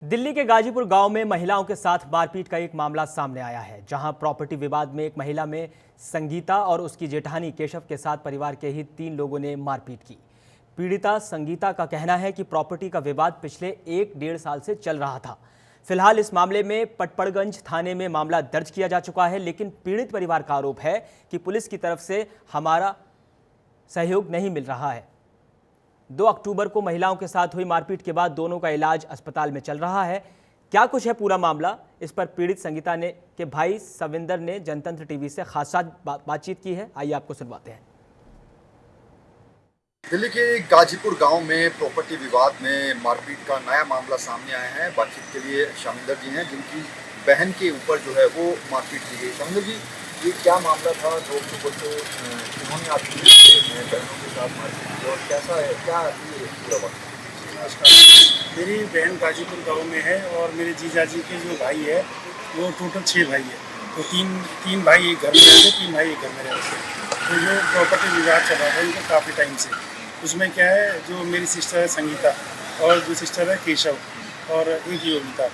दिल्ली के गाजीपुर गांव में महिलाओं के साथ मारपीट का एक मामला सामने आया है, जहां प्रॉपर्टी विवाद में एक महिला में संगीता और उसकी जेठानी केशव के साथ परिवार के ही 3 लोगों ने मारपीट की। पीड़िता संगीता का कहना है कि प्रॉपर्टी का विवाद पिछले 1-1.5 साल से चल रहा था। फिलहाल इस मामले में पटपड़गंज थाने में मामला दर्ज किया जा चुका है, लेकिन पीड़ित परिवार का आरोप है कि पुलिस की तरफ से हमारा सहयोग नहीं मिल रहा है। 2 अक्टूबर को महिलाओं के साथ हुई मारपीट के बाद दोनों का इलाज अस्पताल में चल रहा है। क्या कुछ है पूरा मामला, इस पर पीड़ित संगीता ने के भाई सविंदर ने जनतंत्र टीवी से खासा बातचीत की है। आइए आपको सुनवाते हैं। दिल्ली के गाजीपुर गांव में प्रॉपर्टी विवाद में मारपीट का नया मामला सामने आया है। बातचीत के लिए शामिंदर जी हैं, जिनकी बहन के ऊपर जो है वो मारपीट की गई। शामिंदर जी, ये क्या मामला था? 2 अक्टूबर को उन्होंने आपकी बहनों के साथ मारपीट की और कैसा है, क्या ये पूरा वक्त? नमस्कार। मेरी बहन गाजीपुर गांव में है और मेरे जीजा जी के जो भाई है वो टोटल 6 भाई है। तो तीन भाई एक घर में रहते, 3 भाई एक घर में रहते। तो जो प्रॉपर्टी विवाद चल रहा था इनका काफ़ी टाइम से, उसमें क्या है, जो मेरी सिस्टर है संगीता और जो सिस्टर है केशव और एक योगिता।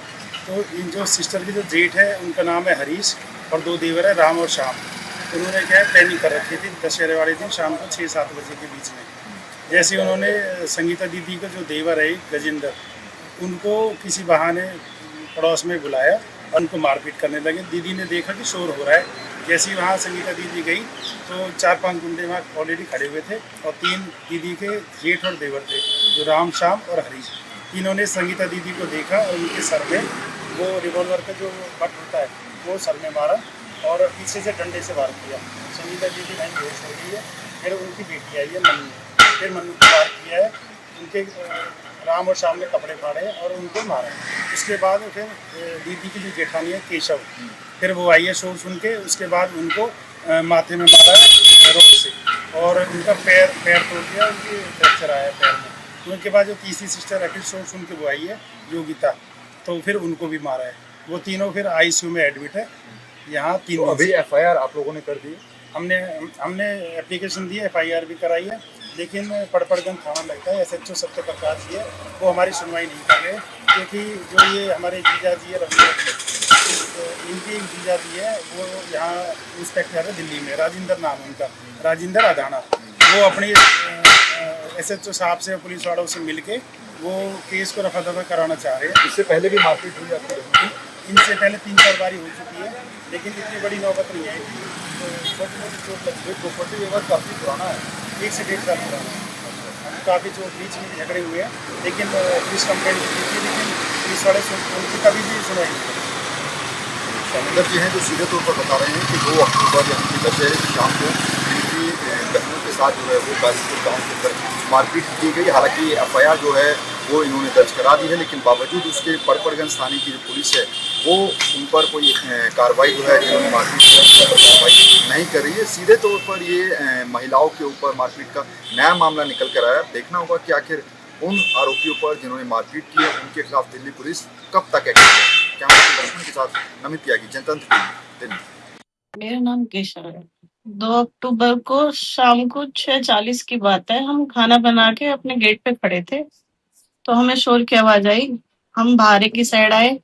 तो इन जो सिस्टर की जो जेठ है उनका नाम है हरीश और 2 देवर है राम और श्याम। उन्होंने क्या है प्लानिंग कर रखी थी दशहरे वाले दिन शाम को 6-7 बजे के बीच में। जैसे उन्होंने संगीता दीदी का जो देवर है गजेंद्र, उनको किसी बहाने पड़ोस में बुलाया और उनको मारपीट करने लगे। दीदी ने देखा कि शोर हो रहा है। जैसे ही वहाँ संगीता दीदी गई तो 4-5 गुंडे वहाँ ऑलरेडी खड़े हुए थे और 3 दीदी के जेठ और देवर थे, जो राम, श्याम और हरीश। तीनों ने संगीता दीदी को देखा और उनके सर में वो रिवॉल्वर का जो बट होता है वो सर में मारा और पीछे से डंडे से वार किया। संगीता दीदी वहीं बेहोश हो गई है। फिर उनकी बेटी आई है मन्नू, फिर मन्नू को वार किया है। उनके राम और श्याम ने कपड़े फाड़े और उनको मारा। उसके बाद फिर दीदी की जो जेठानी है केशव, फिर वो आई है शोर सुन के। उसके बाद उनको माथे में मारा रोड से और उनका पैर तोड़ दिया, उनकी फ्रैक्चर आया पैर में। तो उनके बाद जो तीसरी सिस्टर है फिर शोर सुन के वो आई है योगिता, तो फिर उनको भी मारा है। वो तीनों फिर आईसीयू में एडमिट है यहाँ 3 तो अभी एफआईआर आप लोगों ने कर दी? हमने एप्लीकेशन दी है, एफआईआर भी कराई है, लेकिन पटपड़गंज थाना लगता है, एसएचओ सत्यप्रकाश जी है, वो हमारी सुनवाई नहीं कर रहे। क्योंकि जो ये हमारे जीजा जी है रविंद्र जी, तो इनकी एक जीजा जी है वो यहाँ इंस्पेक्टर है दिल्ली में, राजेंद्र नाम उनका, राजेंद्र अदाना। वो अपनी एसएचओ साहब से पुलिस वालों से मिल के वो केस को रफा दफा कराना चाह रहे हैं। इससे पहले भी मारपीट हुई आपकी? इनसे पहले 3-4 बारी हो चुकी है, लेकिन इतनी बड़ी नौबत नहीं है। तो छोटी मोटी चोट लगी है। प्रॉपर्टी विवाद काफ़ी पुराना है, 1 से 1.5 साल पुराना है। काफ़ी जो बीच में झगड़े हुए हैं, लेकिन पुलिस कंप्लेंट की थी, लेकिन पुलिस वाले उनकी कभी भी सुनाई नहीं करी। शामिंदर जी हैं जो सीधे तौर पर बता रहे हैं कि 2 अक्टूबर यानी कि दशहरे की शाम को इनकी बहनों के साथ जो है वो गाजीपुर गाँव के अंदर मारपीट की गई। हालांकि एफआईआर जो है वो इन्होंने दर्ज करा दी है, लेकिन बावजूद उसके पटपड़गंज थाने की जो पुलिस है वो उन पर कोई कार्रवाई जो है जिन्होंने मारपीट किया उन पर कार्रवाई नहीं कर रही है। सीधे तौर पर ये महिलाओं के ऊपर मारपीट का नया मामला निकल कर आया। देखना होगा कि आखिर उन आरोपियों पर जिन्होंने मारपीट की है उनके खिलाफ दिल्ली पुलिस कब तक एक्शन लेगी। कैमरा पर्सन के साथ नमित त्यागी, जनतंत्र टीवी, दिल्ली। मेरा नाम केशव है। 2 अक्टूबर को शाम को 6:40 की बात है। हम खाना बना के अपने गेट पे खड़े थे, तो हमें शोर की आवाज आई। हम बाहर की साइड आए,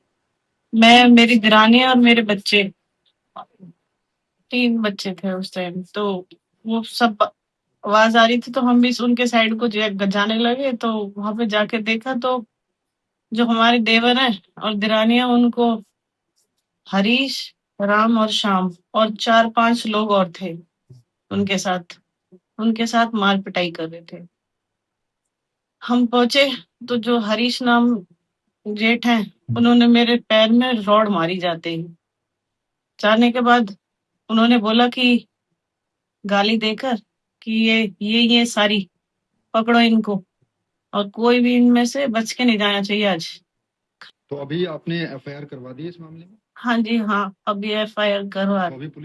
मैं, मेरी दिरानी और मेरे बच्चे, 3 बच्चे थे उस टाइम। तो वो सब आवाज आ रही थी, तो हम भी उनके साइड को जाने लगे। तो वहां पे जाके देखा तो जो हमारे देवर हैं और दिरानियां, उनको हरीश, राम और श्याम और 4-5 लोग और थे उनके साथ मार पिटाई कर रहे थे। हम पहुंचे तो जो हरीश नाम जेठ हैं, उन्होंने मेरे पैर में रॉड मारी जाने के बाद उन्होंने बोला कि गाली देकर कि ये सारी पकड़ो इनको, और कोई भी इनमें से बच के नहीं जाना चाहिए आज। तो अभी आपने एफआईआर करवा दी इस मामले में? हाँ जी, हाँ, अभी एफआईआर करवा तो अभी पुलिस